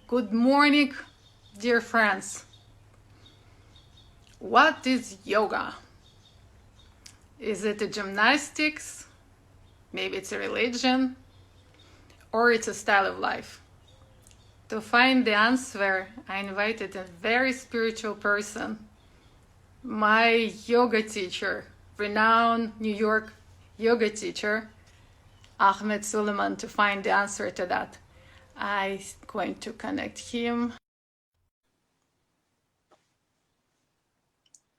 Good morning, dear friends. What is yoga? Is it a gymnastics? Maybe it's a religion? Or it's a style of life? To find the answer, I invited a very spiritual person, my yoga teacher, renowned New York yoga teacher, Ahmed Soliman, to find the answer to that. I'm going to connect him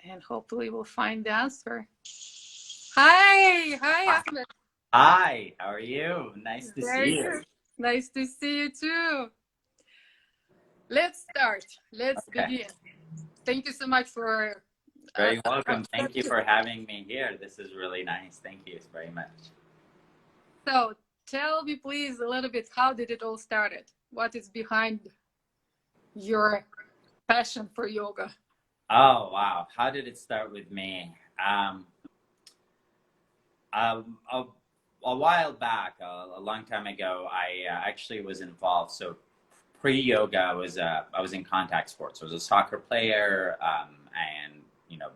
and hopefully we'll find the answer. Hi, Ahmed. Hi, how are you? Nice to Very see you. good. Nice to see you too. Let's start. Let's Okay, begin. Thank you so much for very welcome. Thank you accepting. for having me here. This is really nice. Thank you very much. So, tell me, please, a little bit. How did it all started? What is behind your passion for yoga? Oh, wow. How did it start with me? Um, a, a while back, a long time ago, I actually was involved. So pre-yoga, I was in contact sports. I was a soccer player, and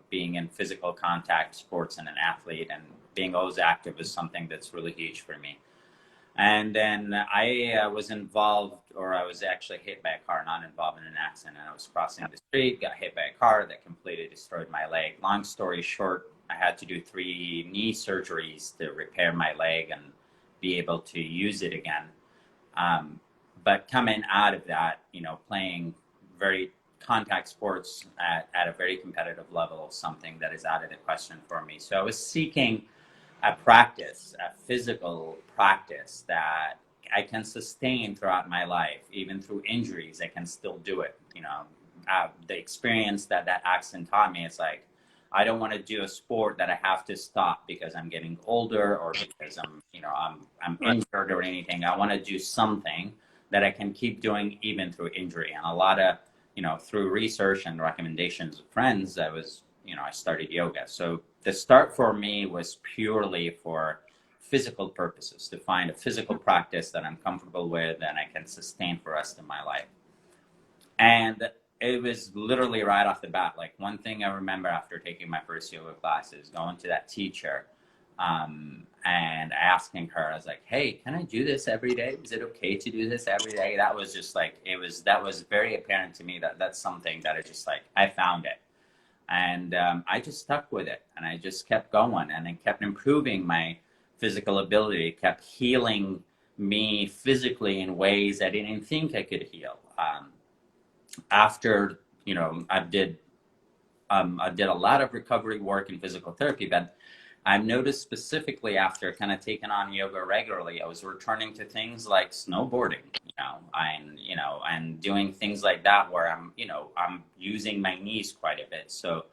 being in physical contact sports and an athlete and being always active is something that's really huge for me. And then I was involved, or I was actually hit by a car, not involved in an accident. I was crossing the street, got hit by a car that completely destroyed my leg. Long story short, I had to do 3 knee surgeries to repair my leg and be able to use it again. But coming out of that, playing very contact sports at a very competitive level, something that is out of the question for me. So I was seeking a practice, a physical practice that I can sustain throughout my life, even through injuries. I can still do it. The experience that accident taught me, it's like I don't want to do a sport that I have to stop because I'm getting older or because I'm Right. injured or anything. I want to do something that I can keep doing even through injury. And a lot of through research and recommendations of friends, I started yoga. So the start for me was purely for physical purposes, to find a physical practice that I'm comfortable with and I can sustain for the rest of my life. And it was literally right off the bat. Like, one thing I remember after taking my first yoga classes, going to that teacher, and asking her, I was like, hey, can I do this every day? Is it okay to do this every day? That was just like, that was very apparent to me that that's something that I found it. And I just stuck with it, and I just kept going, and I kept improving my physical ability, kept healing me physically in ways I didn't think I could heal. After I did a lot of recovery work in physical therapy, but I've noticed specifically after kind of taking on yoga regularly, I was returning to things like snowboarding, and doing things like that where I'm using my knees quite a bit. So,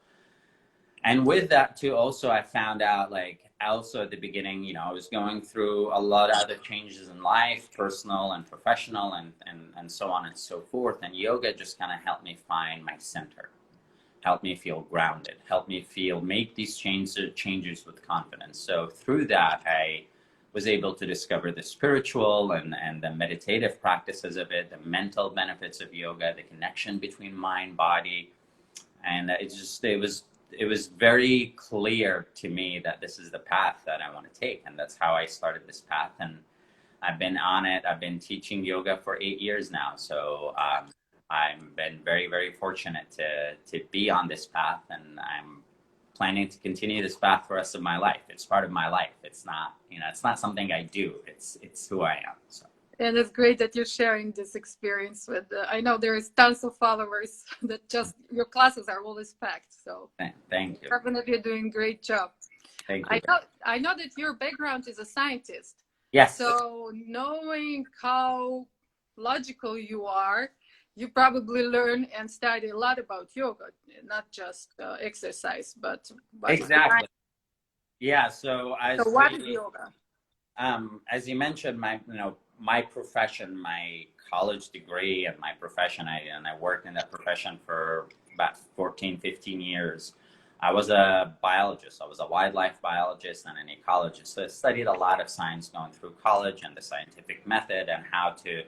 and with that too, also I found out, like, also at the beginning, I was going through a lot of other changes in life, personal and professional, and so on and so forth. And yoga just kind of helped me find my center, helped me feel grounded, helped me make these changes with confidence. So through that, I was able to discover the spiritual and the meditative practices of it, the mental benefits of yoga, the connection between mind, body. And it was very clear to me that this is the path that I want to take. And that's how I started this path. And I've been on it. I've been teaching yoga for 8 years now. So I've been very, very fortunate to be on this path, and I'm planning to continue this path for the rest of my life. It's part of my life. It's not something I do. It's who I am. So And it's great that you're sharing this experience with. I know there is tons of followers that just your classes are always packed. So thank you. definitely doing a great job. Thank you. I know that your background is a scientist. Yes. So knowing how logical you are, you probably learn and study a lot about yoga, not just exercise, but Exactly. Yeah. So so what is yoga? as you mentioned, my profession, my college degree, and my profession, I worked in that profession for about 14, 15 years. I was a biologist. I was a wildlife biologist and an ecologist. So I studied a lot of science going through college and the scientific method and how to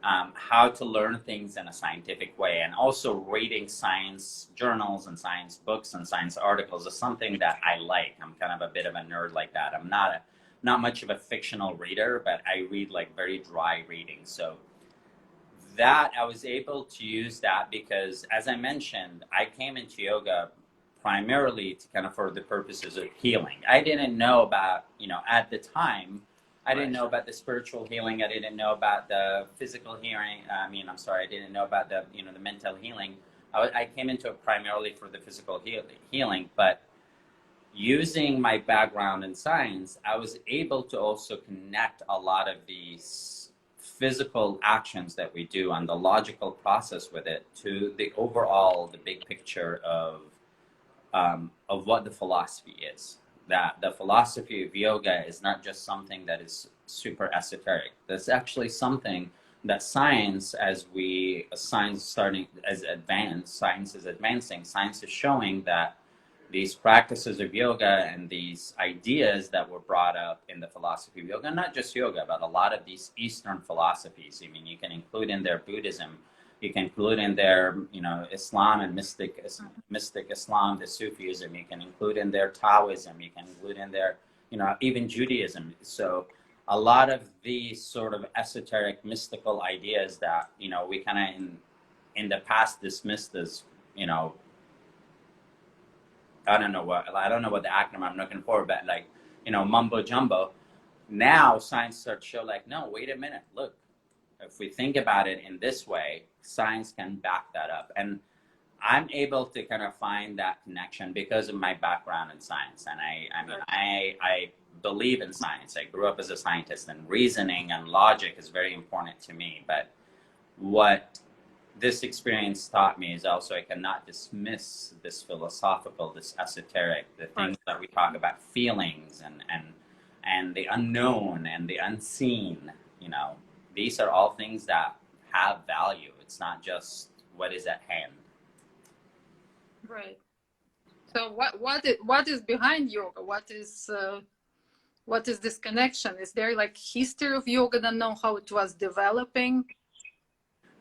how to learn things in a scientific way, and also reading science journals and science books and science articles is something that I like. I'm kind of a bit of a nerd like that. I'm not much of a fictional reader, but I read like very dry reading. So that I was able to use that because, as I mentioned, I came into yoga primarily to kind of for the purposes of healing. I didn't know about, at the time, I didn't know about the spiritual healing. I didn't know about the physical healing. I didn't know about the mental healing. I came into it primarily for the physical healing, but using my background in science, I was able to also connect a lot of these physical actions that we do and the logical process with it to the big picture of what the philosophy is. That the philosophy of yoga is not just something that is super esoteric. That's actually something that science is advancing. Science is showing that these practices of yoga and these ideas that were brought up in the philosophy of yoga, not just yoga, but a lot of these Eastern philosophies. I mean, you can include in there Buddhism, you can include in there, Islam and mystic Islam, the Sufism. You can include in there Taoism. You can include in there, even Judaism. So a lot of these sort of esoteric, mystical ideas that, we kind of in the past dismissed as, I don't know what the acronym I'm looking for, but like, mumbo jumbo. Now science starts to show like, no, wait a minute, look, if we think about it in this way, science can back that up. And I'm able to kind of find that connection because of my background in science. And I believe in science. I grew up as a scientist, and reasoning and logic is very important to me. But what this experience taught me is also I cannot dismiss this philosophical, this esoteric, the things that we talk about, feelings and the unknown and the unseen. These are all things that have value. It's not just what is at hand. Right. So what is behind yoga? What is this connection? Is there like history of yoga? Don't know how it was developing.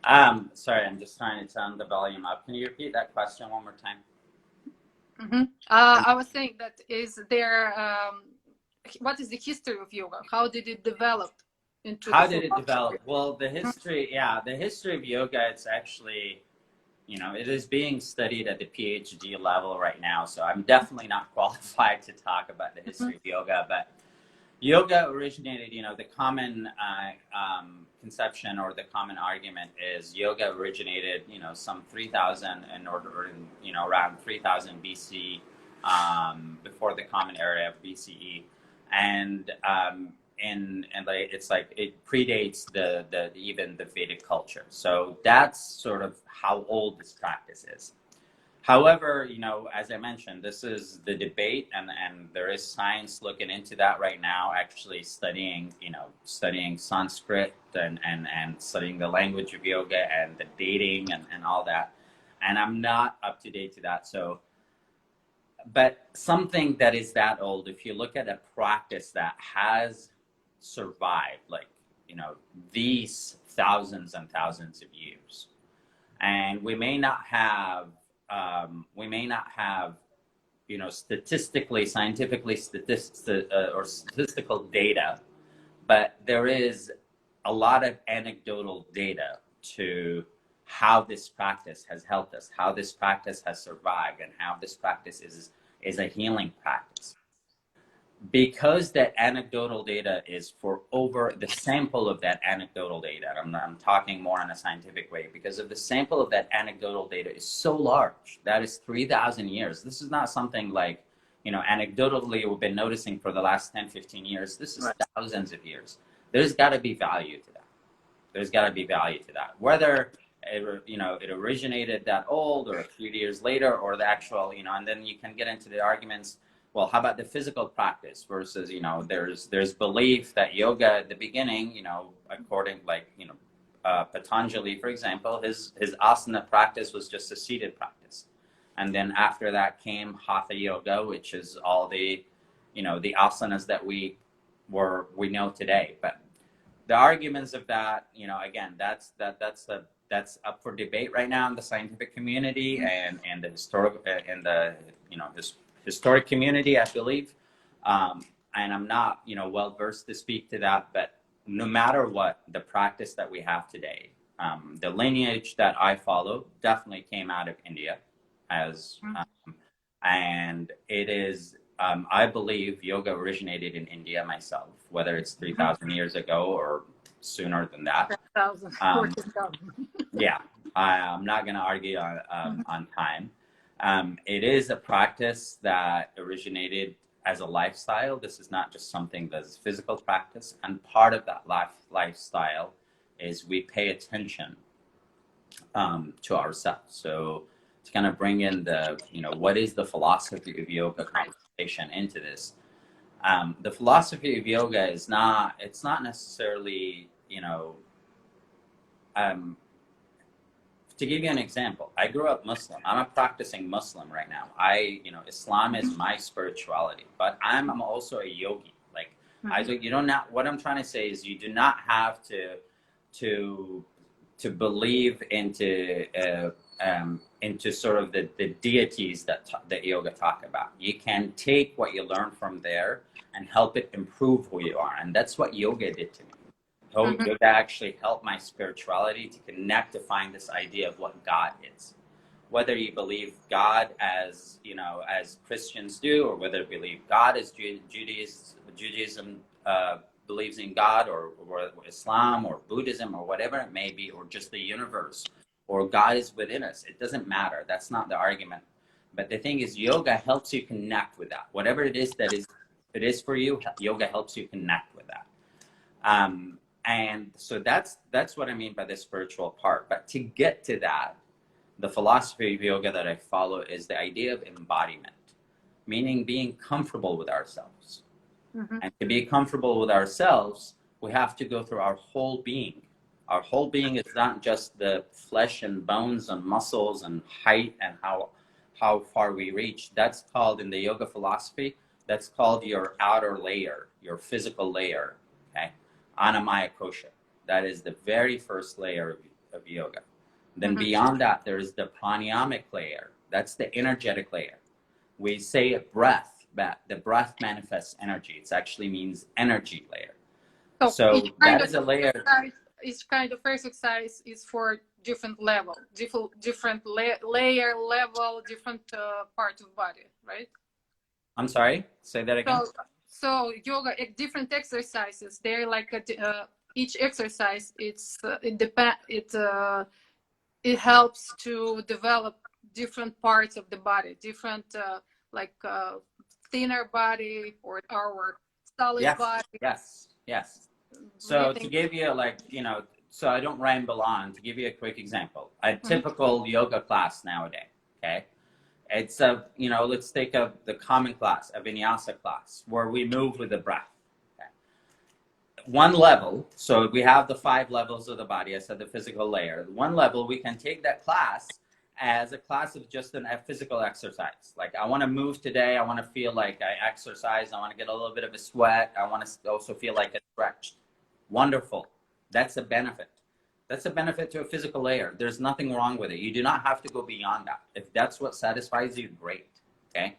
Sorry, I'm just trying to turn the volume up. Can you repeat that question one more time? Mm-hmm. I was saying that what is the history of yoga? How did it develop? How did it develop? Well, the history of yoga, it's actually, it is being studied at the PhD level right now. So I'm definitely not qualified to talk about the history of yoga, but yoga originated, the common conception or the common argument is yoga originated, some 3,000 around 3,000 BC, before the common era of BCE. And it's like it predates even the Vedic culture. So that's sort of how old this practice is. However, as I mentioned, this is the debate, and there is science looking into that right now, actually studying Sanskrit and studying the language of yoga and the dating and all that. And I'm not up to date to that. So, but something that is that old, if you look at a practice that has survived, like, these thousands and thousands of years, and we may not have statistically, scientifically, or statistical data, but there is a lot of anecdotal data to how this practice has helped us, how this practice has survived, and how this practice is a healing practice. Because that anecdotal data is for over the sample of that anecdotal data, I'm talking more in a scientific way, because of the sample of that anecdotal data is so large, that is 3,000 years. This is not something like, anecdotally we've been noticing for the last 10, 15 years. This is thousands of years. There's got to be value to that. There's got to be value to that. Whether it originated that old or a few years later, or the actual, and then you can get into the arguments. Well, how about the physical practice versus, there's belief that yoga at the beginning, according, Patanjali, for example, his asana practice was just a seated practice. And then after that came Hatha Yoga, which is all the, the asanas that we know today. But the arguments of that, again, that's up for debate right now in the scientific community and the historic and the historic community, I believe. And I'm not well versed to speak to that, but no matter what, the practice that we have today, the lineage that I follow definitely came out of India, as and it is. I believe yoga originated in India myself, whether it's 3,000 years ago or sooner than that. 10,000, Um, 14,000. yeah, I'm not going to argue on time. It is a practice that originated as a lifestyle. This is not just something that's physical practice. And part of that lifestyle is we pay attention to ourselves. So to kind of bring in the, what is the philosophy of yoga conversation into this? The philosophy of yoga is it's not necessarily, to give you an example, I grew up Muslim. I'm a practicing Muslim right now. Islam is my spirituality, but I'm also a yogi. Like, you don't not. What I'm trying to say is, you do not have to believe into sort of the deities that yoga talk about. You can take what you learn from there and help it improve who you are, and that's what yoga did to me. Yoga actually helped my spirituality to connect, to find this idea of what God is. Whether you believe God as Christians do, or whether you believe God as Judaism believes in God, or Islam or Buddhism or whatever it may be, or just the universe, or God is within us. It doesn't matter. That's not the argument. But the thing is, yoga helps you connect with that. Whatever it is for you, yoga helps you connect with that. And so that's what I mean by the spiritual part. But to get to that, the philosophy of yoga that I follow is the idea of embodiment, meaning being comfortable with ourselves. And to be comfortable with ourselves, we have to go through our whole being. Our whole being is not just the flesh and bones and muscles and height and how far we reach. That's called, in the yoga philosophy, that's called your outer layer, your physical layer. Okay. Anamaya kosha. That is the very first layer of yoga. Then beyond that, there is the pranayamic layer. That's the energetic layer. We say breath, that the breath manifests energy. It actually means energy layer. So that is a layer. Each kind of exercise is for different level, different layer, level, different part of body, right? I'm sorry, say that again. So yoga, different exercises. They're like each exercise. It helps to develop different parts of the body, different thinner body or our solid body. Yes. So to give you so I don't ramble on. To give you a quick example, a typical yoga class nowadays. Okay. It's let's take the common class, a vinyasa class, where we move with the breath. Okay. One level, so we have the 5 levels of the body. I said the physical layer. One level, we can take that class as a class of just a physical exercise. Like, I want to move today. I want to feel like I exercise. I want to get a little bit of a sweat. I want to also feel like it's stretched. Wonderful. That's a benefit. That's a benefit to a physical layer. There's nothing wrong with it. You do not have to go beyond that. If that's what satisfies you, great. Okay.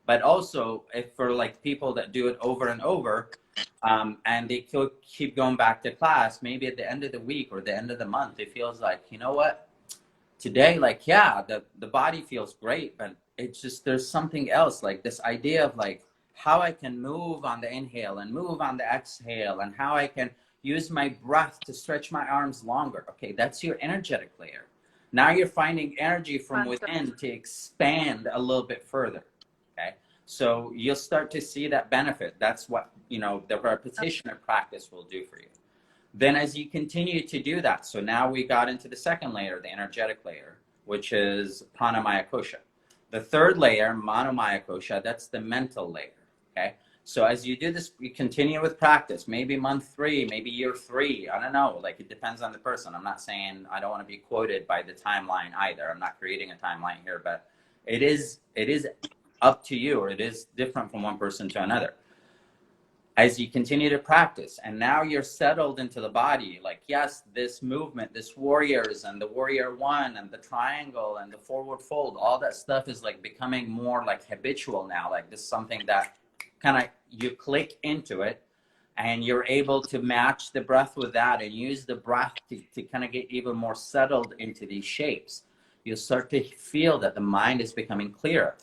But also, if for people that do it over and over, and they keep going back to class, maybe at the end of the week or the end of the month, it feels like, you know what? Today, the body feels great, but it's just, there's something else, like this idea of how I can move on the inhale and move on the exhale, and how I can use my breath to stretch my arms longer. Okay, that's your energetic layer. Now you're finding energy from within to expand a little bit further. Okay, so you'll start to see that benefit. That's what, the repetition of practice will do for you. Then as you continue to do that, so now we got into the second layer, the energetic layer, which is pranamaya kosha. The third layer, manomaya kosha, that's the mental layer. Okay. So as you do this, you continue with practice, maybe month 3, maybe year 3, I don't know, it depends on the person. I'm not saying, I don't want to be quoted by the timeline either. I'm not creating a timeline here, but it is up to you, or it is different from one person to another. as you continue to practice, and now you're settled into the body, like, yes, this movement, this warriors and the warrior one and the triangle and the forward fold, all that stuff is like becoming more like habitual now. Like this is something that kind of you click into it, and you're able to match the breath with that and use the breath to kind of get even more settled into these shapes. You'll start to feel that the mind is becoming clearer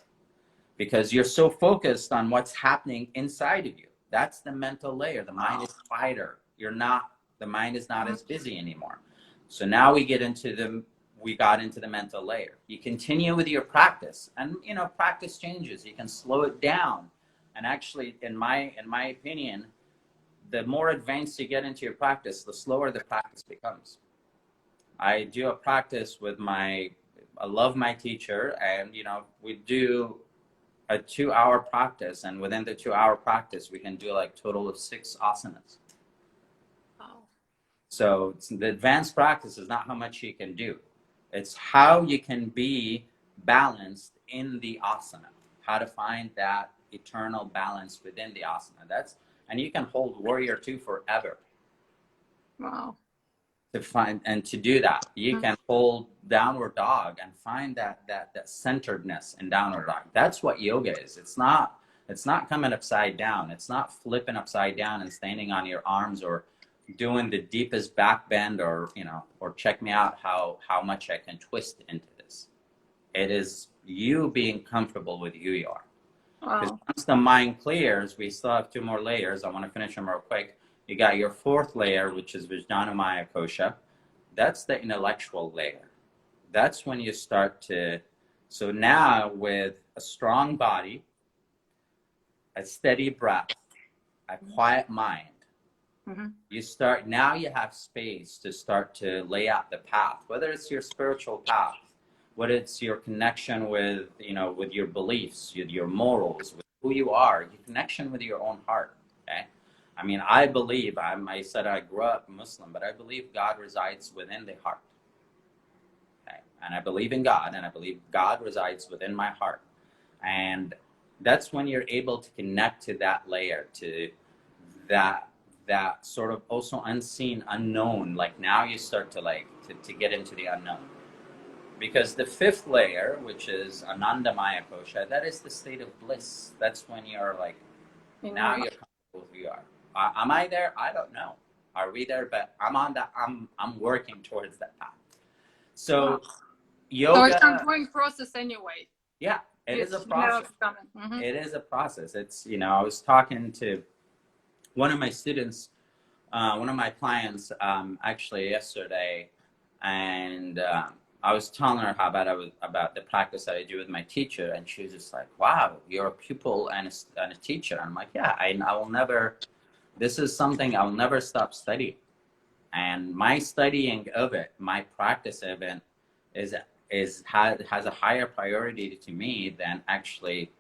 because you're so focused on what's happening inside of you. That's the mental layer. The mind is quieter. The mind is not as busy anymore. So now we got into the mental layer. You continue with your practice, and practice changes. You can slow it down. And actually, in my opinion, the more advanced you get into your practice, the slower the practice becomes. I do a practice with I love my teacher, and we do a 2-hour practice, and within the 2-hour practice we can do like total of 6 asanas. Wow. So the advanced practice is not how much you can do, it's how you can be balanced in the asana, how to find that eternal balance within the asana. And you can hold warrior 2 forever. Wow. To find and to do that, you can hold downward dog and find that centeredness in downward dog. That's what yoga is. It's not coming upside down. It's not flipping upside down and standing on your arms or doing the deepest back bend or check me out how much I can twist into this. It is you being comfortable with who you are. Because once the mind clears, we still have 2 more layers. I want to finish them real quick. You got your 4th layer, which is Vijnana Maya Kosha. That's the intellectual layer. That's when you start to, so now with a strong body, a steady breath, a quiet mind, now you have space to start to lay out the path, whether it's your spiritual path, whether it's your connection with, with your beliefs, with your morals, with who you are, your connection with your own heart, okay? I mean, I believe, I said I grew up Muslim, but I believe God resides within the heart. Okay? And I believe in God, and I believe God resides within my heart. And that's when you're able to connect to that layer, to that sort of also unseen, unknown. Like now you start to get into the unknown. Because the 5th layer, which is Anandamaya Kosha, that is the state of bliss. That's when you're like, now you're comfortable with who you are. Am I there? I don't know. Are we there? But I'm working towards that path. So yoga. So it's an ongoing process anyway. Yeah, it is a process. It is a process. It's, I was talking to one of my students, one of my clients, actually yesterday, and I was telling her about the practice that I do with my teacher, and she was just like, "Wow, you're a pupil and a teacher." I'm like, "Yeah, I will never. This is something I will never stop studying, and my studying of it, my practice of it, has a higher priority to me than actually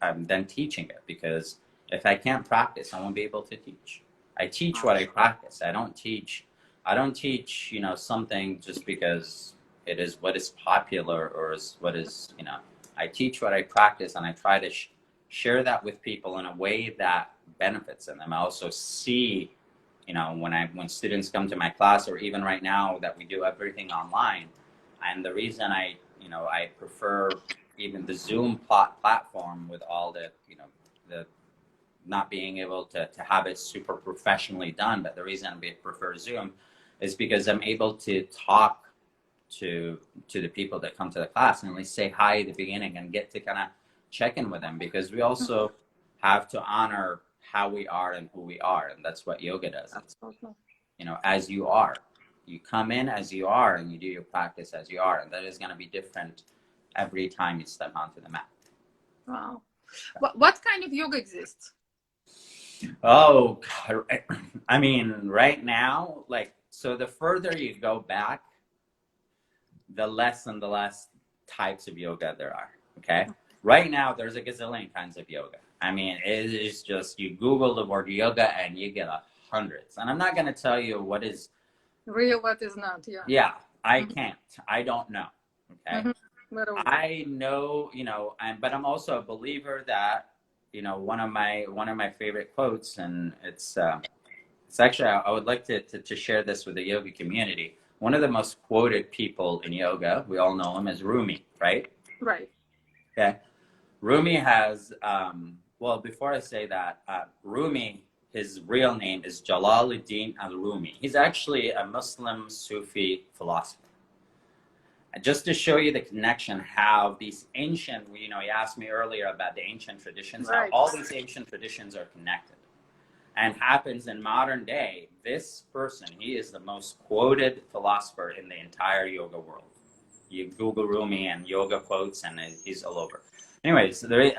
than teaching it. Because if I can't practice, I won't be able to teach. I teach what I practice. I don't teach, something just because it is what is popular or is what is, I teach what I practice, and I try to share that with people in a way that benefits them. I also see, when students come to my class, or even right now that we do everything online, and the reason I prefer even the Zoom platform with all the, the not being able to have it super professionally done, but the reason I prefer Zoom is because I'm able to talk to the people that come to the class and at least say hi at the beginning and get to kind of check in with them, because we also have to honor how we are and who we are, and that's what yoga does. It's, as you are, you come in as you are, and you do your practice as you are, and that is going to be different every time you step onto the mat. Wow. What kind of yoga exists? Oh, God. I mean, right now, so the further you go back, the less and the less types of yoga there are, okay? Right now, there's a gazillion kinds of yoga. I mean, it is just, you Google the word yoga and you get hundreds. And I'm not going to tell you what is real, what is not, yeah. Yeah, I can't. I don't know, okay? Literally. I know, but I'm also a believer that one of my favorite quotes, and it's actually, I would like to share this with the yoga community. One of the most quoted people in yoga, we all know him as Rumi, right? Right. Okay. Rumi has, well, before I say that, Rumi, his real name is Jalaluddin al-Rumi. He's actually a Muslim Sufi philosopher. And just to show you the connection, how these ancient, you asked me earlier about the ancient traditions, how Right. all these ancient traditions are connected. And happens in modern day, this person, he is the most quoted philosopher in the entire yoga world. You Google Rumi and yoga quotes, and he's all over. Anyways, there,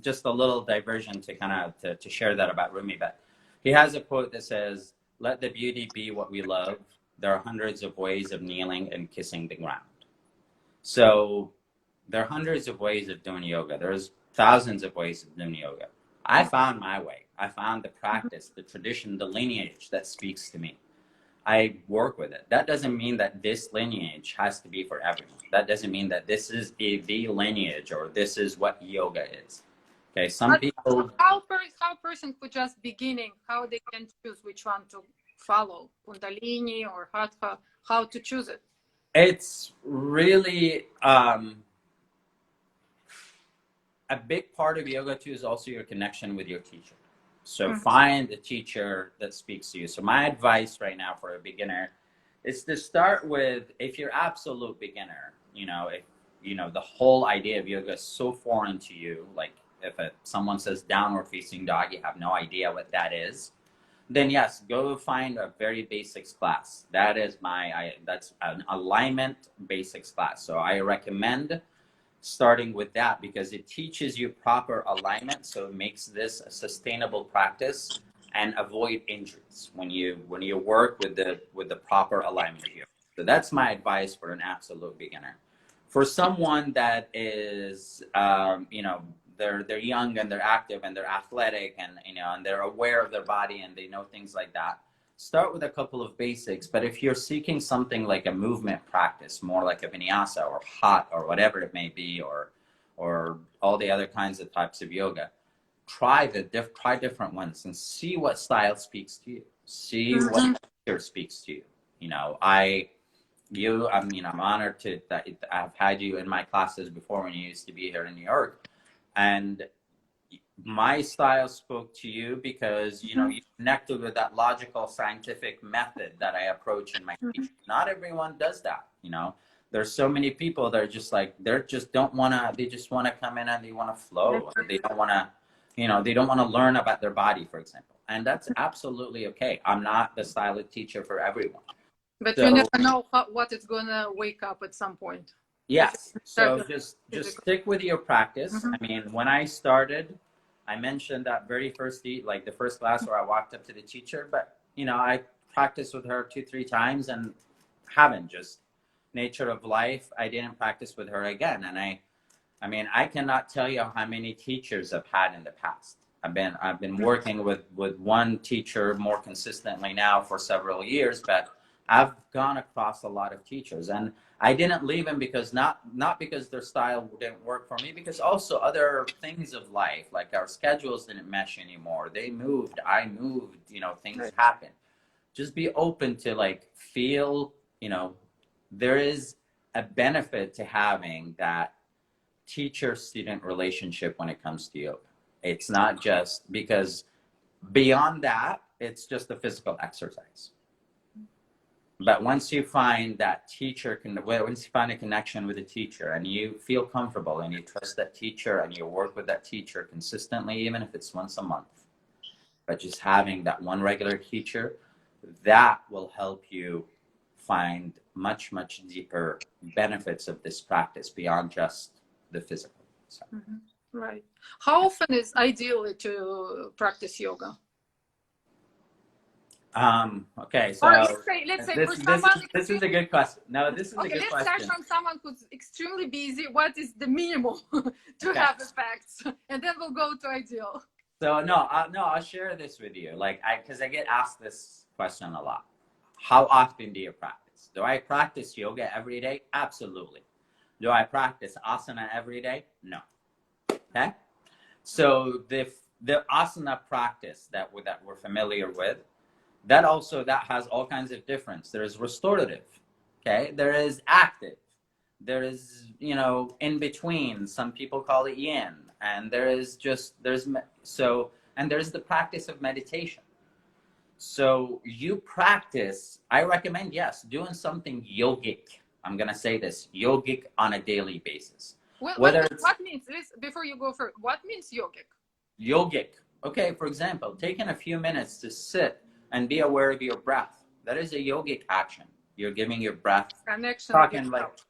just a little diversion to kind of to share that about Rumi. But he has a quote that says, "Let the beauty be what we love. There are hundreds of ways of kneeling and kissing the ground." So there are hundreds of ways of doing yoga. There's thousands of ways of doing yoga. I found my way. I found the practice, the tradition, the lineage that speaks to me. I work with it. That doesn't mean that this lineage has to be for everyone. That doesn't mean that this is the lineage or this is what yoga is. Okay, some people. How person who just beginning, how they can choose which one to follow, Kundalini or Hatha, how to choose it? It's really a big part of yoga too is also your connection with your teacher. So find a teacher that speaks to you. So my advice right now for a beginner is to start with, if you're absolute beginner, if the whole idea of yoga is so foreign to you, like if someone says downward facing dog, you have no idea what that is, then yes, go find a very basics class. That's an alignment basics class. So I recommend starting with that because it teaches you proper alignment, so it makes this a sustainable practice and avoid injuries when you work with the proper alignment here. So that's my advice for an absolute beginner. For someone that is they're young and they're active and they're athletic and and they're aware of their body and they know things like that, start with a couple of basics. But if you're seeking something like a movement practice, more like a vinyasa or hot or whatever it may be, or all the other kinds of types of yoga, try different ones and see what style speaks to you. See what teacher speaks to you. I'm honored that I've had you in my classes before when you used to be here in New York, and my style spoke to you because you connected with that logical scientific method that I approach in my teaching. Not everyone does that. There's so many people that are just like, they just want to come in and they want to flow, and they don't want to they don't want to learn about their body, for example, and that's absolutely okay. I'm not the style teacher for everyone, but you never know what it's gonna wake up at some point. Yes, so just stick with your practice. I mean, when I started, I mentioned that very first, the first class where I walked up to the teacher, but I practiced with her 2-3 times and haven't, just nature of life. I didn't practice with her again. And I mean, I cannot tell you how many teachers I've had in the past. I've been working with one teacher more consistently now for several years, but I've gone across a lot of teachers, and I didn't leave them because not because their style didn't work for me, because also other things of life, like our schedules didn't mesh anymore. They moved, I moved, things happen. Just be open to feel, there is a benefit to having that teacher-student relationship when it comes to yoga. It's not just because beyond that, it's just a physical exercise. But once you find that once you find a connection with a teacher and you feel comfortable and you trust that teacher and you work with that teacher consistently, even if it's once a month, but just having that one regular teacher, that will help you find much, much deeper benefits of this practice beyond just the physical. So. Right. How often is ideal to practice yoga? Okay, so let's say for someone, this is a good question. No, this is a good question. Let's start from someone who's extremely busy. What is the minimum to have effects, and then we'll go to ideal. So I'll share this with you, because I get asked this question a lot. How often do you practice? Do I practice yoga every day? Absolutely. Do I practice asana every day? No. Okay. So the asana practice that we're familiar with, that also that has all kinds of difference. There is restorative, okay? There is active. There is, you know, in between. Some people call it yin, and there is just and there's the practice of meditation. So you practice. I recommend, yes, doing something yogic. I'm gonna say this, yogic on a daily basis. Well, Whether it's what means this, before you go further, what means yogic? yogic. Okay, for example, taking a few minutes to sit and be aware of your breath. That is a yogic action. You're giving your breath Connection with talking like yourself.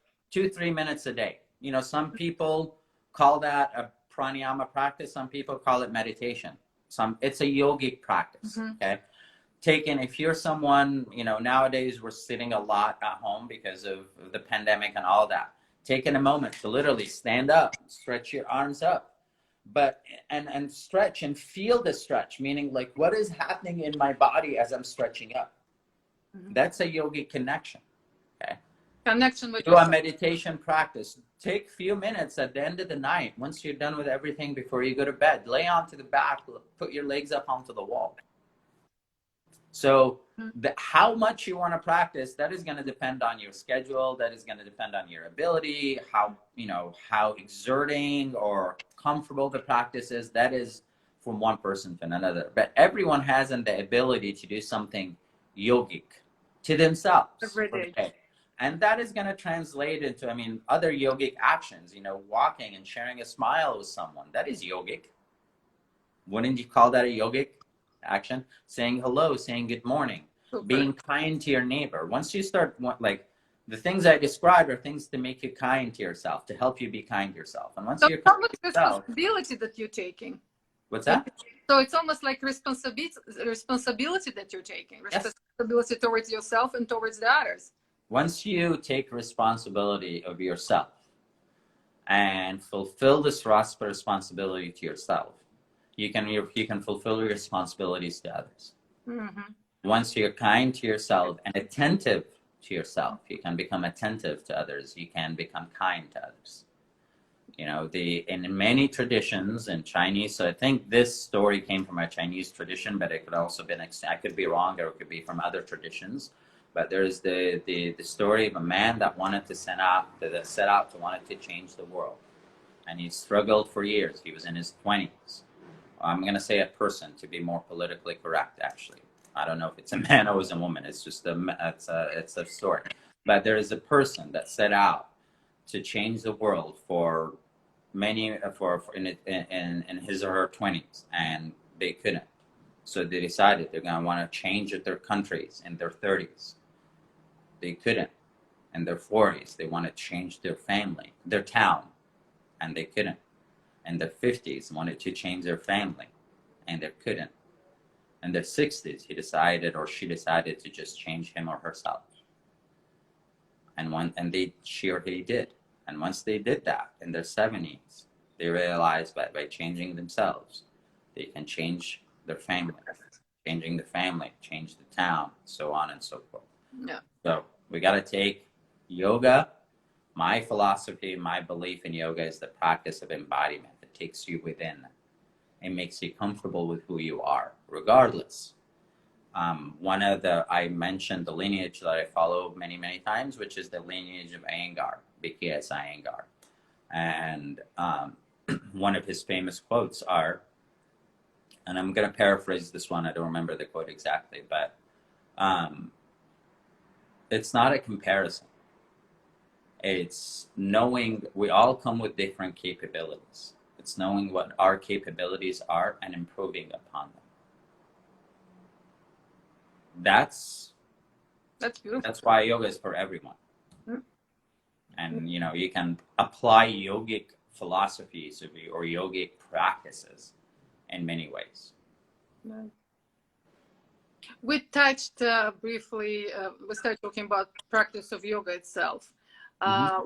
2-3 minutes a day. You know, some people call that a pranayama practice. Some people call it meditation. It's a yogic practice. Okay. Taking, if you're someone, you know, nowadays we're sitting a lot at home because of the pandemic and all that. Taking a moment to literally stand up, stretch your arms up, but and stretch and feel the stretch, meaning like what is happening in my body as I'm stretching up. That's a yogic connection. Okay. Connection with Do a yourself. meditation practice. Take a few minutes at the end of the night, once you're done with everything, before you go to bed. Lay onto the back, put your legs up onto the wall. So how much you want to practice, that is going to depend on your schedule. That is going to depend on your ability, how, you know, how exerting or comfortable the practice is. That is from one person to another. But everyone has the ability to do something yogic to themselves Every day. Okay. And that is going to translate into, I mean, other yogic actions, you know, walking and sharing a smile with someone. That is yogic. Wouldn't you call that a yogic action? Saying hello, saying good morning, being kind to your neighbor. Once you start, like, the things I described are things to make you kind to yourself, to help you be kind to yourself. And once you're kind to yourself, responsibility that you're taking. What's that? So it's almost like responsibility that you're taking. Responsibility towards yourself and towards the others. Once you take responsibility of yourself and fulfill this responsibility to yourself, you can fulfill your responsibilities to others. Once you're kind to yourself and attentive to yourself, you can become attentive to others. You can become kind to others. You know, in many traditions in Chinese, so I think this story came from a Chinese tradition, but it could also be I could be wrong, or it could be from other traditions. But there's the story of a man that set out to change the world, and he struggled for years. He was in his 20s. I'm going to say a person to be more politically correct, actually. I don't know if it's a man or it's a woman. It's just it's a story. But there is a person that set out to change the world for many, in his or her 20s, and they couldn't. So they decided they're going to want to change their countries in their 30s. They couldn't. In their 40s, they want to change their family, their town, and they couldn't. In their 50s, wanted to change their family, and they couldn't. In their 60s, she decided to just change him or herself. And she or he did. And once they did that in their 70s, they realized that by changing themselves, they can change their family. Changing the family, change the town, so on and so forth. Yeah. So we got to take yoga. My philosophy, my belief in yoga is the practice of embodiment. It takes you within. It makes you comfortable with who you are, regardless. I mentioned the lineage that I follow many, many times, which is the lineage of Iyengar, BKS Iyengar. And one of his famous quotes are, and I'm going to paraphrase this one, I don't remember the quote exactly, but it's not a comparison. It's knowing we all come with different capabilities. It's knowing what our capabilities are and improving upon them. That's beautiful. That's why yoga is for everyone. And, you know, you can apply yogic philosophies or yogic practices in many ways. We touched briefly, we started talking about practice of yoga itself.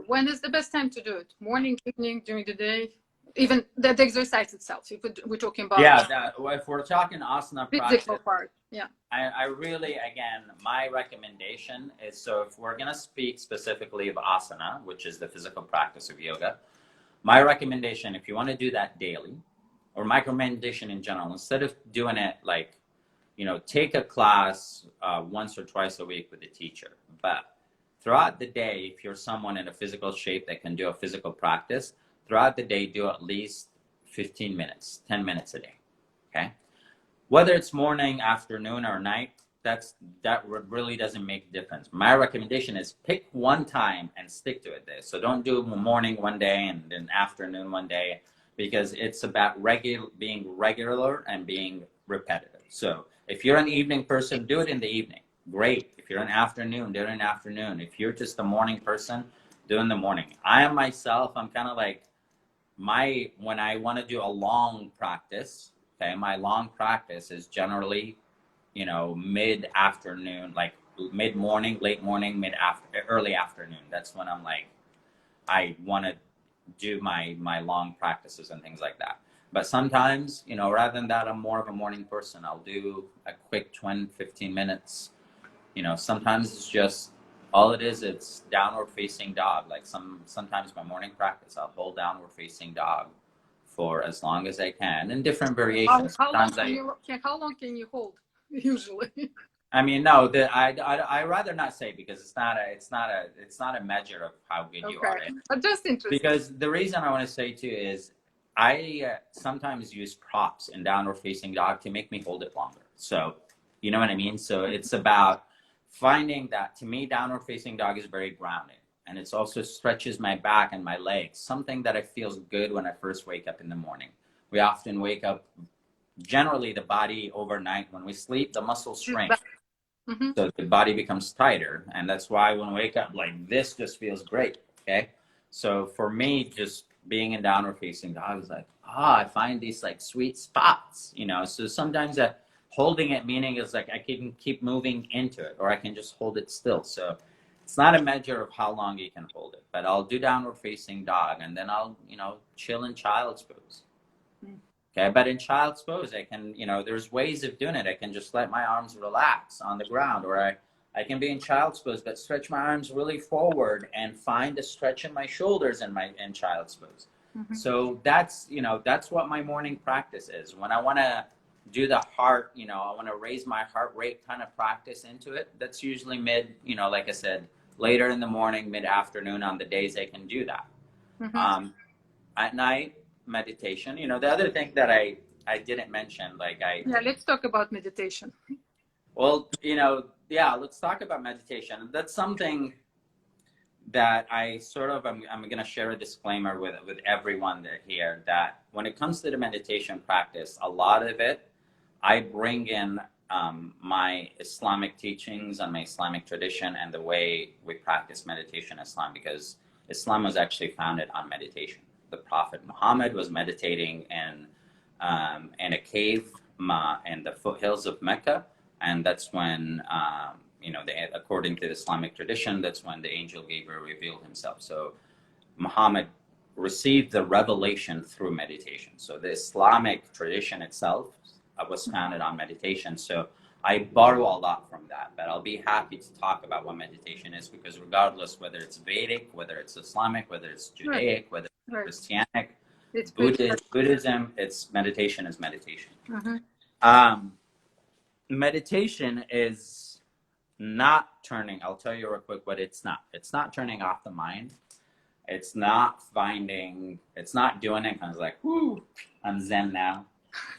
When is the best time to do it? Morning, evening, during the day? Even the exercise itself, if we're talking about... Yeah, if we're talking asana physical practice, part, yeah. I really, again, my recommendation is, so if we're going to speak specifically of asana, which is the physical practice of yoga, my recommendation, if you want to do that daily, or micro-meditation in general, instead of doing it like, take a class once or twice a week with a teacher, but throughout the day, if you're someone in a physical shape that can do a physical practice, throughout the day, do at least 15 minutes, 10 minutes a day, okay? Whether it's morning, afternoon, or night, that really doesn't make a difference. My recommendation is pick one time and stick to it there. So don't do morning one day and then afternoon one day, because it's about being regular and being repetitive. So if you're an evening person, do it in the evening. Great. If you're an afternoon, do it in the afternoon. If you're just a morning person, do it in the morning. I am myself, I'm kind of like, when I want to do a long practice, okay, my long practice is generally, mid-afternoon, like mid-morning, late morning, early afternoon. That's when I'm like, I want to do my long practices and things like that. But sometimes, rather than that, I'm more of a morning person. I'll do a quick 20, 15 minutes. Sometimes it's just, all it is, it's downward facing dog. Like sometimes my morning practice, I'll hold downward facing dog for as long as I can, in different variations. How long can you hold usually? I mean, no, I rather not say, because it's not a measure of how good you are. But just interesting. Because the reason I want to say too is I sometimes use props in downward facing dog to make me hold it longer. So, you know what I mean? So it's about finding that, to me, downward facing dog is very grounding. And it also stretches my back and my legs, something that feels good when I first wake up in the morning. We often wake up, generally the body overnight, when we sleep, the muscles shrink. Mm-hmm. So the body becomes tighter. And that's why when we wake up, like, this just feels great. Okay. So for me, just being in downward facing dog is like, I find these like sweet spots, so sometimes holding it, meaning is like I can keep moving into it, or I can just hold it still. So it's not a measure of how long you can hold it, but I'll do downward facing dog, and then I'll, chill in child's pose. Okay. But in child's pose, I can, there's ways of doing it. I can just let my arms relax on the ground, or I can be in child's pose, but stretch my arms really forward and find a stretch in my shoulders in child's pose. Mm-hmm. So that's what my morning practice is. When I want to do the heart, I want to raise my heart rate kind of practice into it. That's usually like I said, later in the morning, mid-afternoon, on the days I can do that. Mm-hmm. At night, meditation. The other thing that I didn't mention, let's talk about meditation. Well, let's talk about meditation. That's something that I'm going to share a disclaimer with everyone here, that when it comes to the meditation practice, a lot of it, I bring in my Islamic teachings and my Islamic tradition and the way we practice meditation in Islam, because Islam was actually founded on meditation. The Prophet Muhammad was meditating in a cave in the foothills of Mecca. And that's when, according to the Islamic tradition, that's when the angel Gabriel revealed himself. So Muhammad received the revelation through meditation. So the Islamic tradition itself was founded on meditation. So I borrow a lot from that, but I'll be happy to talk about what meditation is, because regardless whether it's Vedic, whether it's Islamic, whether it's Judaic, whether it's Christianic, Buddhism, meditation is meditation. Mm-hmm. Meditation is not turning, I'll tell you real quick what it's not. It's not turning off the mind. It's not doing it kind of like, whoo, I'm Zen now.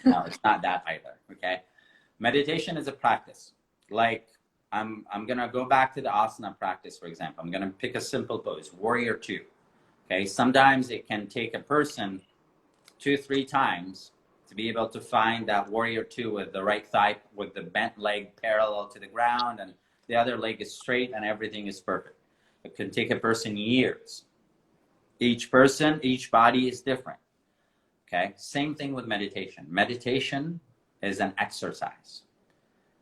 No, it's not that either, okay? Meditation is a practice. Like, I'm going to go back to the asana practice, for example. I'm going to pick a simple pose, warrior two, okay? Sometimes it can take a person 2-3 times to be able to find that warrior two with the right thigh, with the bent leg parallel to the ground, and the other leg is straight and everything is perfect. It can take a person years. Each body is different. Okay. Same thing with meditation. Meditation is an exercise.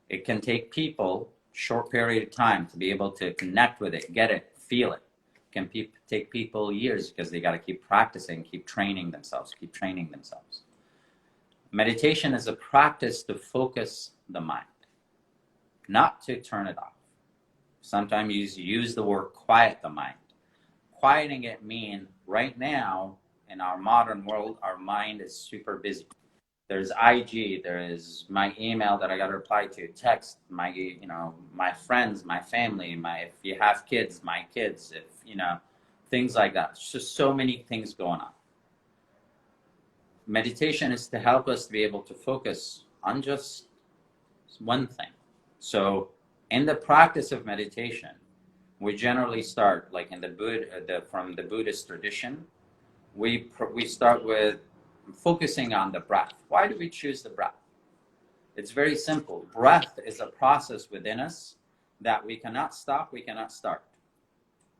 It can take people short period of time to be able to connect with it, get it, feel it. It can take people years, because they got to keep practicing, keep training themselves. Meditation is a practice to focus the mind, not to turn it off. Sometimes you use the word quiet the mind. Quieting it means right now in our modern world, our mind is super busy. There's IG, there is my email that I got to reply to, text, my, you know, my friends, my family, if you have kids, my kids, if, you know, things like that. It's just so many things going on. Meditation is to help us to be able to focus on just one thing. So in the practice of meditation, we generally start like in from the Buddhist tradition, we start with focusing on the breath. Why do we choose the breath? It's very simple. Breath is a process within us that we cannot stop, we cannot start.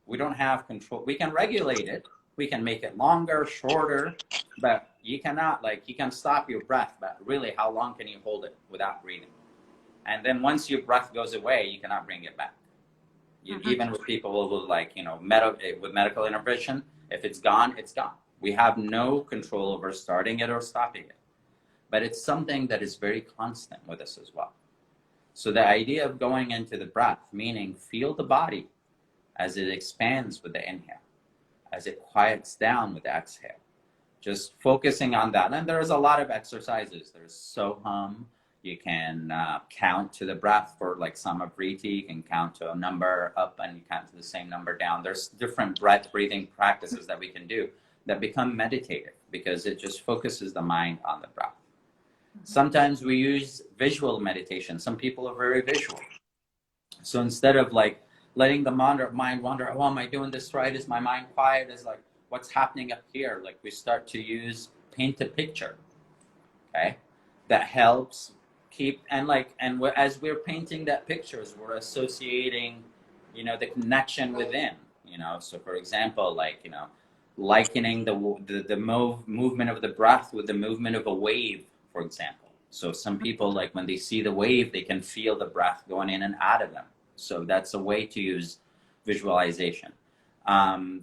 We don't have control. We can regulate it. We can make it longer, shorter, but you cannot, like, you can stop your breath, but really, how long can you hold it without breathing? And then once your breath goes away, you cannot bring it back. Even with people who, like, you know, with medical intervention, if it's gone, it's gone. We have no control over starting it or stopping it. But it's something that is very constant with us as well. So the idea of going into the breath, meaning feel the body as it expands with the inhale, as it quiets down with the exhale. Just focusing on that. And there's a lot of exercises. There's Soham. You can count to the breath for like Samavriti. You can count to a number up and you count to the same number down. There's different breathing practices that we can do that become meditative because it just focuses the mind on the breath. Sometimes we use visual meditation. Some people are very visual. So instead of like letting the mind wander, oh, am I doing this right? Is my mind quiet? Is like, what's happening up here? Like we start to paint a picture, okay? That helps keep, as we're painting that pictures, we're associating, you know, the connection within, you know. So for example, like, you know, likening the movement of the breath with the movement of a wave, for example. So some people, like when they see the wave, they can feel the breath going in and out of them. So that's a way to use visualization.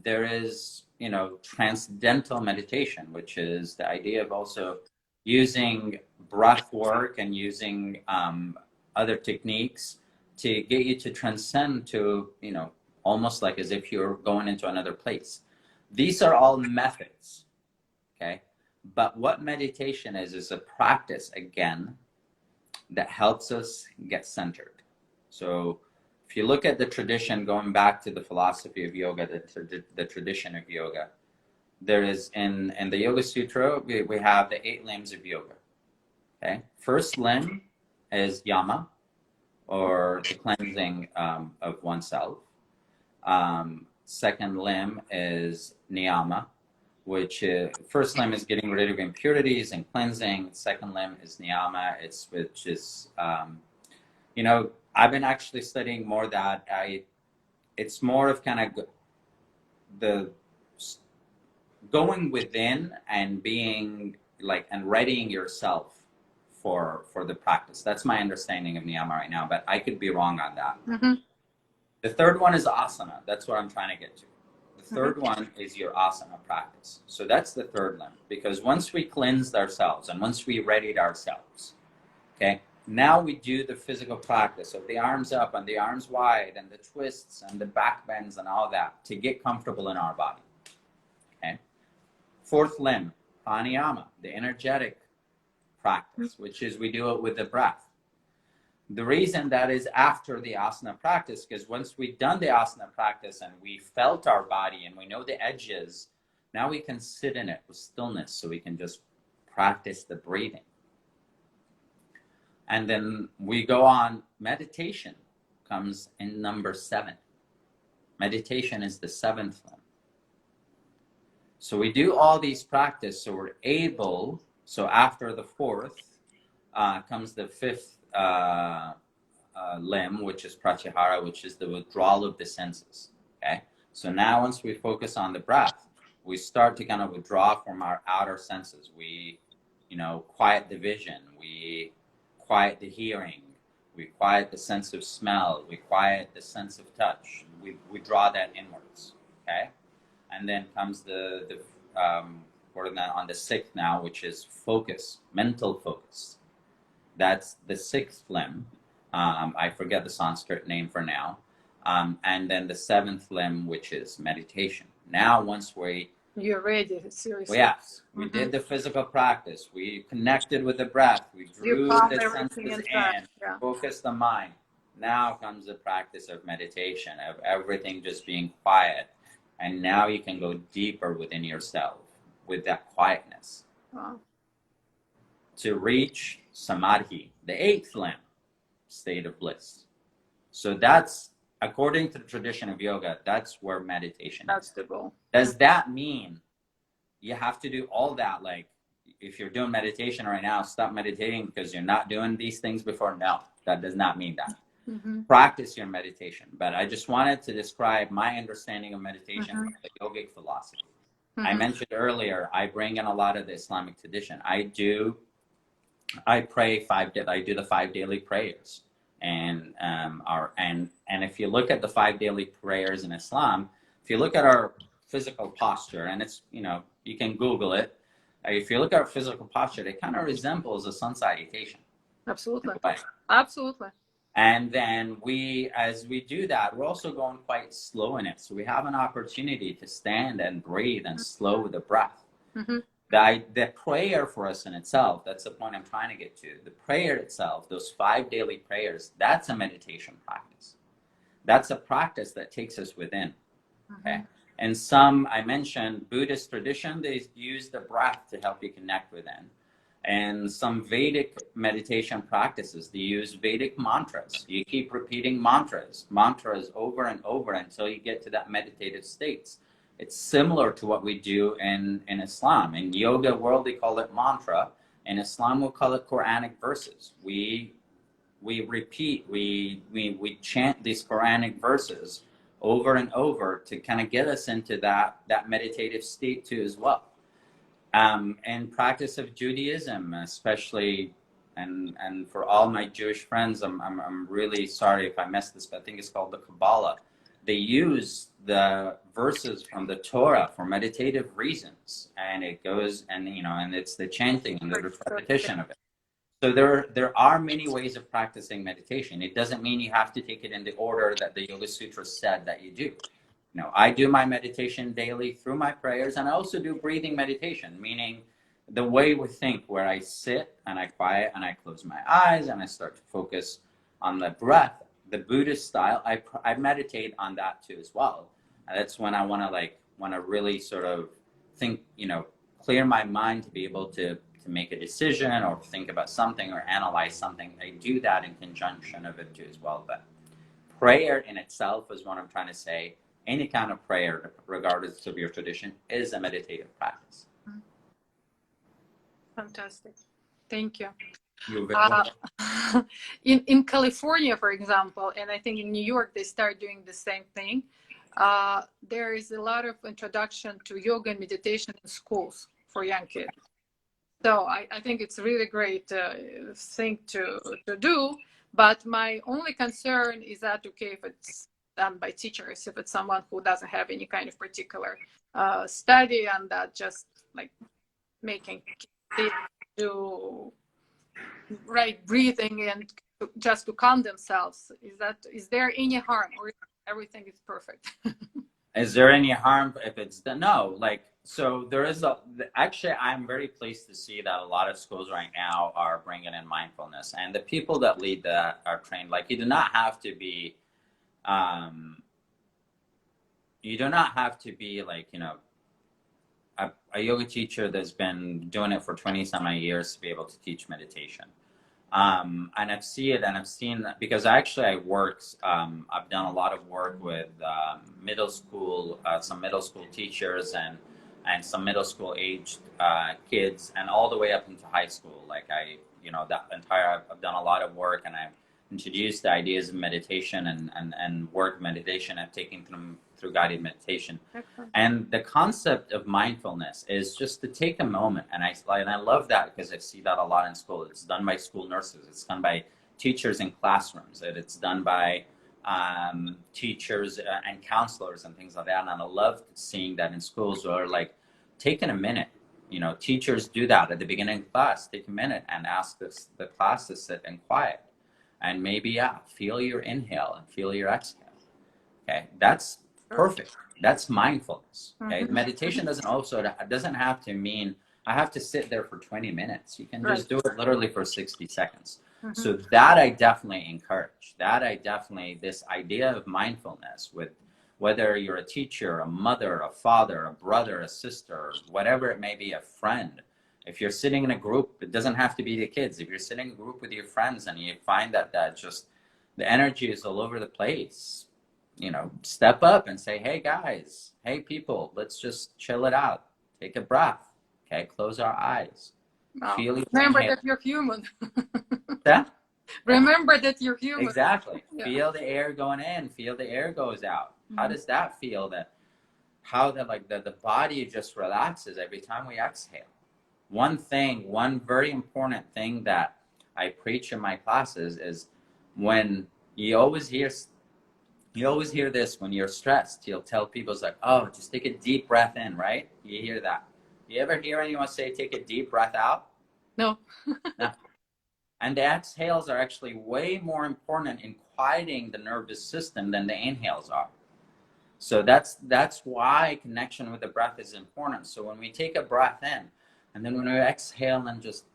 There is, you know, transcendental meditation, which is the idea of also using breath work and using other techniques to get you to transcend to, you know, almost like as if you're going into another place. These are all methods, okay? But what meditation is a practice, again, that helps us get centered. So if you look at the tradition, going back to the philosophy of yoga, the tradition of yoga, there is in the Yoga Sutra, we have the 8 limbs of yoga. Okay, first limb is yama, or the cleansing of oneself. Second limb is niyama, which first limb is getting rid of impurities and cleansing. Second limb is niyama, which is you know, I've been actually studying more that it's more of kind of the going within and being like, and readying yourself for the practice. That's my understanding of niyama right now, but I could be wrong on that. The third one is asana. That's what I'm trying to get to. The third one is your asana practice. So that's the third limb, because once we cleansed ourselves and once we readied ourselves, okay, now we do the physical practice of the arms up and the arms wide and the twists and the back bends and all that to get comfortable in our body. Okay. Fourth limb, pranayama, the energetic practice, which is we do it with the breath. The reason that is after the asana practice, because once we've done the asana practice and we felt our body and we know the edges, now we can sit in it with stillness, so we can just practice the breathing. And then we go on. Meditation comes in number 7. Meditation is the 7th limb. So we do all these practice, so we're able, so after the 4th comes the 5th limb, which is pratyahara, which is the withdrawal of the senses, okay? So now once we focus on the breath, we start to kind of withdraw from our outer senses. We, you know, quiet the vision, we quiet the hearing, we quiet the sense of smell, we quiet the sense of touch, we draw that inwards, okay? And then comes we're on the 6th now, which is focus, mental focus. That's the 6th limb. I forget the Sanskrit name for now. And then the 7th limb, which is meditation. Now, once we You're ready, Well, seriously. yes, we did the physical practice. We connected with the breath. We You drew calm the everything senses inside. in, Yeah. focused the mind. Now comes the practice of meditation, of everything just being quiet. And now you can go deeper within yourself with that quietness Wow. to reach samadhi, the eighth limb state of bliss. So that's, according to the tradition of yoga, that's where meditation That's is. the goal. Does that mean you have to do all that? Like, if you're doing meditation right now, stop meditating because you're not doing these things before? No, that does not mean that. Practice your meditation. But I just wanted to describe my understanding of meditation from the yogic philosophy. I mentioned earlier, I bring in a lot of the Islamic tradition. I do the 5 daily prayers. And if you look at the 5 daily prayers in Islam, if you look at our physical posture, and it's, you can Google it. If you look at our physical posture, it kind of resembles a sun salutation. Absolutely. Absolutely. And then as we do that, we're also going quite slow in it. So we have an opportunity to stand and breathe and slow the breath. The prayer for us in itself, that's the point I'm trying to get to. The prayer itself, those 5 daily prayers, that's a meditation practice. That's a practice that takes us within. Okay. And I mentioned Buddhist tradition, they use the breath to help you connect within. And some Vedic meditation practices, they use Vedic mantras. You keep repeating mantras over and over until you get to that meditative states. It's similar to what we do in Islam. In yoga world, they call it mantra. In Islam, we'll call it Quranic verses. We repeat, we chant these Quranic verses over and over to kind of get us into that meditative state too as well. And practice of Judaism, especially, and for all my Jewish friends, I'm really sorry if I messed this, but I think it's called the Kabbalah. They use the verses from the Torah for meditative reasons, and it goes and it's the chanting and the repetition of it. So there are many ways of practicing meditation. It doesn't mean you have to take it in the order that the Yoga Sutra said that you do. I do my meditation daily through my prayers, and I also do breathing meditation, meaning the way we think, where I sit and I quiet and I close my eyes and I start to focus on the breath. The Buddhist style, I meditate on that too as well. And that's when I want to really sort of think, clear my mind to be able to make a decision or think about something or analyze something. I do that in conjunction of it too as well. But prayer in itself is what I'm trying to say. Any kind of prayer, regardless of your tradition, is a meditative practice. Fantastic. Thank you. You're very welcome. In California, for example, and I think in New York, they start doing the same thing. There is a lot of introduction to yoga and meditation in schools for young kids. So I think it's a really great thing to do. But my only concern is that, okay, if it's done by teachers, if it's someone who doesn't have any kind of particular study and that just like making kids do right breathing and just to calm themselves, is there any harm, or everything is perfect? Is there any harm if it's done? No, so there is actually, I'm very pleased to see that a lot of schools right now are bringing in mindfulness, and the people that lead that are trained. Like, you do not have to be like, a yoga teacher that's been doing it for 20 some odd years to be able to teach meditation. And I've seen that because actually I've done a lot of work with middle school, some middle school teachers and some middle school aged kids, and all the way up into high school. I've done a lot of work, and I've introduced the ideas of meditation and work meditation. I've taken them through guided meditation. Excellent. And the concept of mindfulness is just to take a moment. And I love that because I see that a lot in school. It's done by school nurses. It's done by teachers in classrooms. It's done by teachers and counselors and things like that. And I love seeing that in schools where taking a minute, teachers do that at the beginning of class. Take a minute and ask the class to sit and quiet. And maybe, feel your inhale and feel your exhale. Okay, that's Perfect. That's mindfulness. Okay. Mm-hmm. Meditation doesn't have to mean I have to sit there for 20 minutes. You can Right. just do it literally for 60 seconds. Mm-hmm. So that I definitely encourage. This idea of mindfulness with whether you're a teacher, a mother, a father, a brother, a sister, whatever it may be, a friend. If you're sitting in a group, it doesn't have to be the kids. If you're sitting in a group with your friends and you find that just the energy is all over the place, step up and say, hey guys, hey people, let's just chill it out. Take a breath. Okay, close our eyes. Wow. Feel each Remember inhale. that you're human. Yeah. Remember that you're human. Exactly. Yeah. Feel the air going in, feel the air goes out. Mm-hmm. How does that feel? How the body just relaxes every time we exhale. One very important thing that I preach in my classes is when you always hear this when you're stressed. You'll tell people, it's like, oh, just take a deep breath in, right? You hear that. You ever hear anyone say, take a deep breath out? No. No. And the exhales are actually way more important in quieting the nervous system than the inhales are. So that's why connection with the breath is important. So when we take a breath in, and then when we exhale and just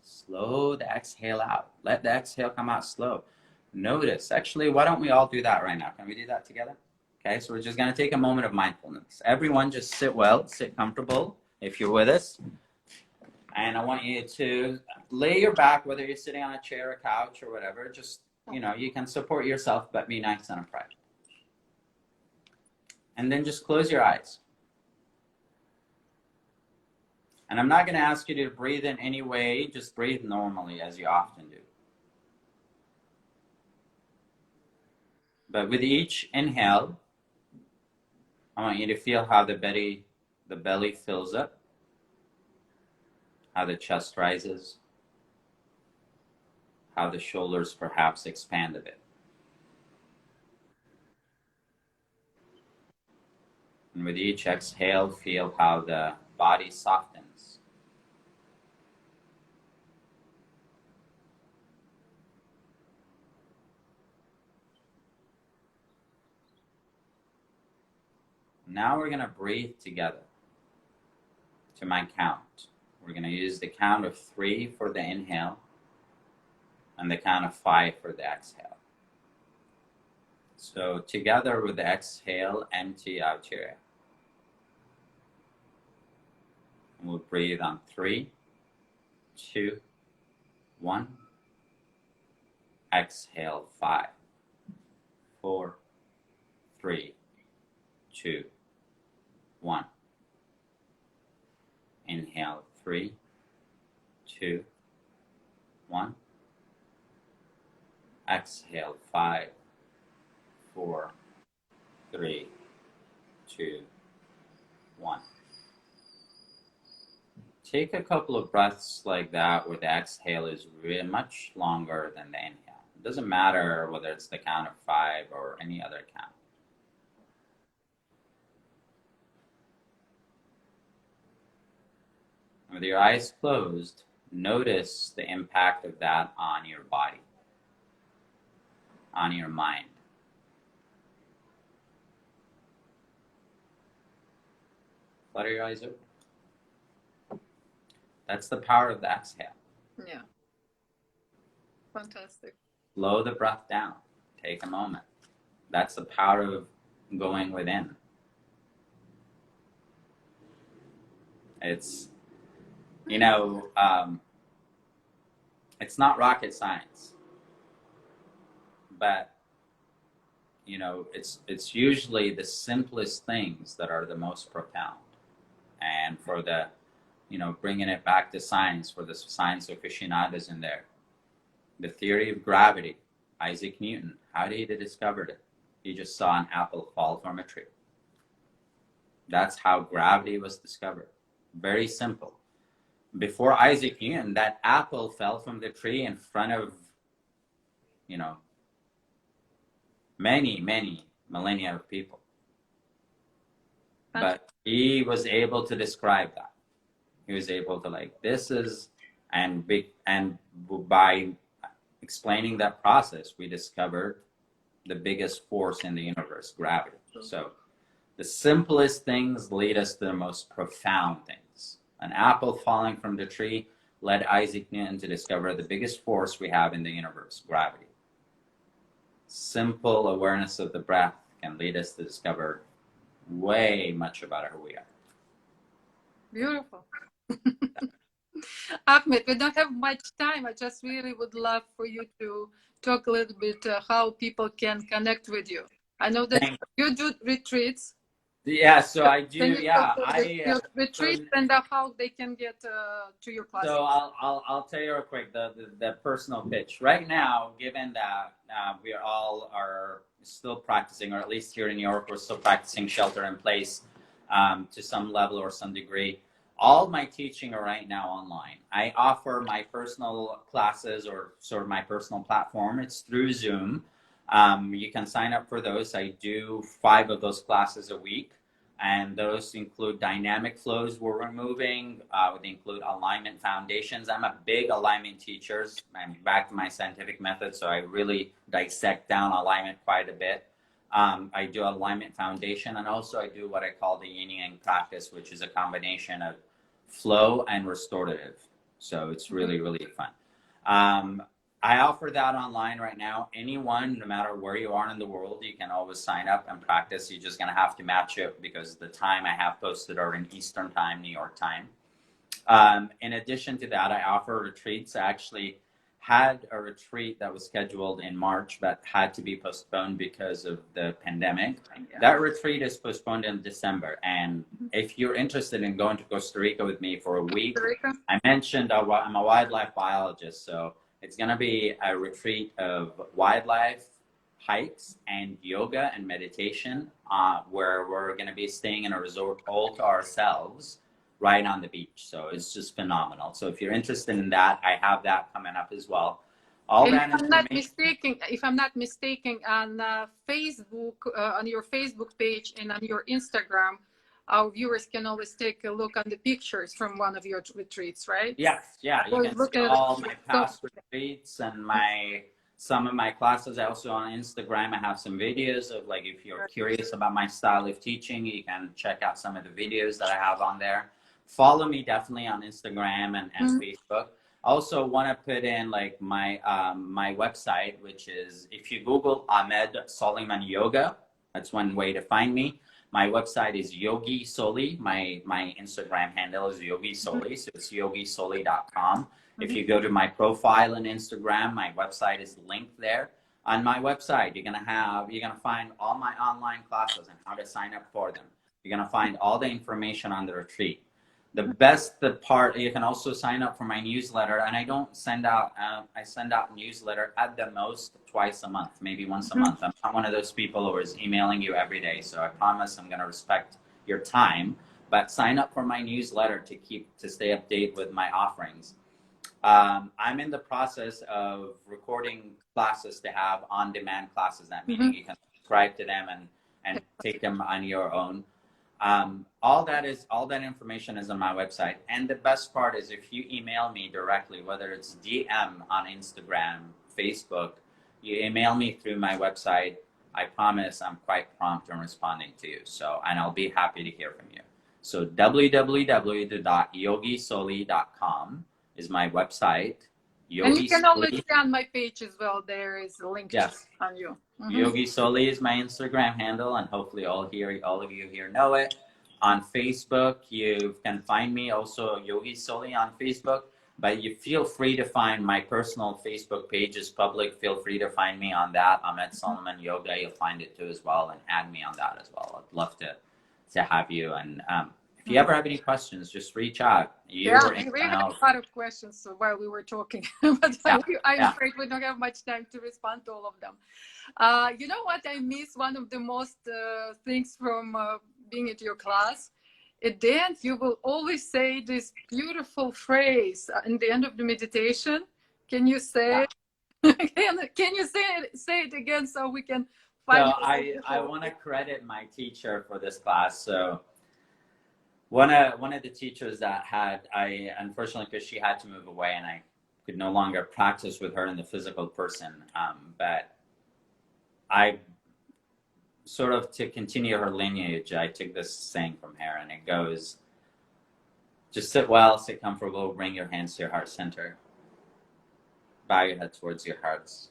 slow the exhale out. Let the exhale come out slow. Notice. Actually, why don't we all do that right now? Can we do that together? Okay, so we're just going to take a moment of mindfulness. Everyone just sit comfortable if you're with us. And I want you to lay your back, whether you're sitting on a chair, a couch, or whatever. Just, you can support yourself, but be nice and upright. And then just close your eyes. And I'm not going to ask you to breathe in any way. Just breathe normally, as you often do. But with each inhale, I want you to feel how the belly fills up, how the chest rises, how the shoulders perhaps expand a bit. And with each exhale, feel how the body softens. Now we're going to breathe together to my count. We're going to use the count of 3 for the inhale and the count of 5 for the exhale. So together with the exhale, empty out your air. And we'll breathe on 3, 2, 1. Exhale 5, 4, 3, 2, 1. Inhale 3, 2, 1. Exhale 5, 4, 3, 2, 1. Take a couple of breaths like that where the exhale is really much longer than the inhale. It doesn't matter whether it's the count of 5 or any other count. With your eyes closed, notice the impact of that on your body, on your mind. Flutter your eyes open. That's the power of the exhale. Yeah. Fantastic. Slow the breath down. Take a moment. That's the power of going within. It's, it's not rocket science, but, it's usually the simplest things that are the most profound. And for the, bringing it back to science, for the science aficionados in there, the theory of gravity, Isaac Newton, how did he discover it? He just saw an apple fall from a tree. That's how gravity was discovered. Very simple. Before Isaac Newton, that apple fell from the tree in front of, many, many millennia of people. But he was able to describe that. He was able to and by explaining that process, we discovered the biggest force in the universe, gravity. So the simplest things lead us to the most profound things. An apple falling from the tree led Isaac Newton to discover the biggest force we have in the universe, gravity. Simple awareness of the breath can lead us to discover way much about who we are. Beautiful. Ahmed, we don't have much time. I just really would love for you to talk a little bit how people can connect with you. I know that you do retreats. Yeah, so I do. Can you Yeah, talk about your retreats and how they can get to your classes? So I'll tell you real quick the personal pitch. Right now, given that we are still practicing, or at least here in New York, we're still practicing shelter in place to some level or some degree. All my teaching are right now online. I offer my personal classes, or sort of my personal platform. It's through Zoom. You can sign up for those. I do 5 of those classes a week. And those include dynamic flows we're removing. They include alignment foundations. I'm a big alignment teacher. I'm back to my scientific method, so I really dissect down alignment quite a bit. I do alignment foundation, and also I do what I call the yin yang practice, which is a combination of flow and restorative. So it's really, really fun. I offer that online right now. Anyone, no matter where you are in the world, you can always sign up and practice. You're just going to have to match it, because the time I have posted are in Eastern time, New York time. In addition to that, I offer retreats. I actually had a retreat that was scheduled in March, but had to be postponed because of the pandemic. Yeah. That retreat is postponed in December. And if you're interested in going to Costa Rica with me for a week, I mentioned I'm a wildlife biologist, so it's going to be a retreat of wildlife, hikes, and yoga and meditation, where we're going to be staying in a resort all to ourselves right on the beach. So it's just phenomenal. So if you're interested in that, I have that coming up as well. If I'm not mistaken, on Facebook, on your Facebook page and on your Instagram, our viewers can always take a look on the pictures from one of your retreats, right? Yes, yeah. You can see all my past retreats and some of my classes. Also on Instagram, I have some videos of, like, if you're curious about my style of teaching, you can check out some of the videos that I have on there. Follow me definitely on Instagram and Facebook. Also want to put in, like, my my website, which is, if you Google Ahmed Soliman Yoga, that's one way to find me. My website is Yogi Soli. My Instagram handle is Yogi Soli, so it's yogisoli.com. If you go to my profile on Instagram, my website is linked there. On my website, you're gonna find all my online classes and how to sign up for them. You're gonna find all the information on the retreat. The best part, you can also sign up for my newsletter, and I don't send out, I send out newsletter at the most twice a month, maybe once a month. I'm not one of those people who is emailing you every day, so I promise I'm going to respect your time, but sign up for my newsletter to stay updated with my offerings. I'm in the process of recording classes to have on-demand classes. That meaning you can subscribe to them and take them on your own. All that information is on my website. And the best part is, if you email me directly, whether it's DM on Instagram, Facebook, you email me through my website, I promise I'm quite prompt in responding to you. So, and I'll be happy to hear from you. So www.yogisoli.com is my website. And you can always see on my page as well. There is a link on you. Yogi Soli is my Instagram handle, and hopefully all of you here know it. On Facebook, you can find me also Yogi Soli on Facebook, but you feel free to find my personal Facebook page is public. Feel free to find me on that. Ahmed Soliman Yoga, you'll find it too as well, and add me on that as well. I'd love to have you. And if you ever have any questions, just reach out. We had a lot of questions while we were talking, but I'm afraid we don't have much time to respond to all of them. You know what? I miss one of the most things from being at your class. At the end, you will always say this beautiful phrase in the end of the meditation. Can you say it? Can you say it again so we can find it? I want to credit my teacher for this class. So one of the teachers that I unfortunately, because she had to move away and I could no longer practice with her in the physical person, but I sort of, to continue her lineage, I took this saying from her, and it goes, just sit well, sit comfortable, bring your hands to your heart center, bow your head towards your hearts.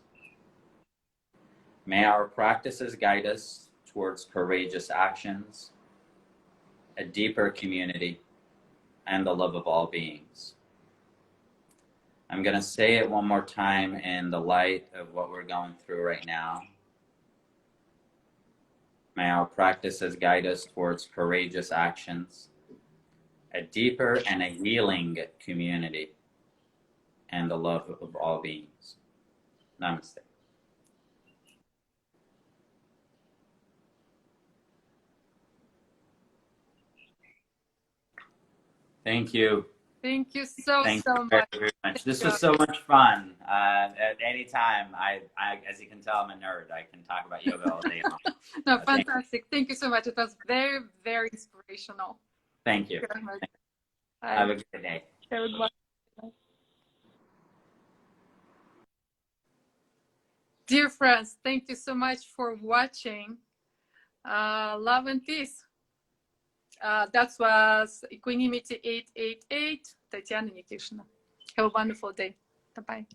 May our practices guide us towards courageous actions, a deeper community, and the love of all beings. I'm going to say it one more time in the light of what we're going through right now. May our practices guide us towards courageous actions, a deeper and a healing community, and the love of all beings. Namaste. Thank you. Thank you so, Thank so you very, much. very much. This You. was so much fun. At any time, as you can tell, I'm a nerd. I can talk about yoga all day long. No, fantastic. Thank you so much. It was very, very inspirational. Thank you. Have a good day. Dear friends, thank you so much for watching. Love and peace. That was Equanimity 888, Tatiana Nikishina. Have a wonderful day. Bye-bye.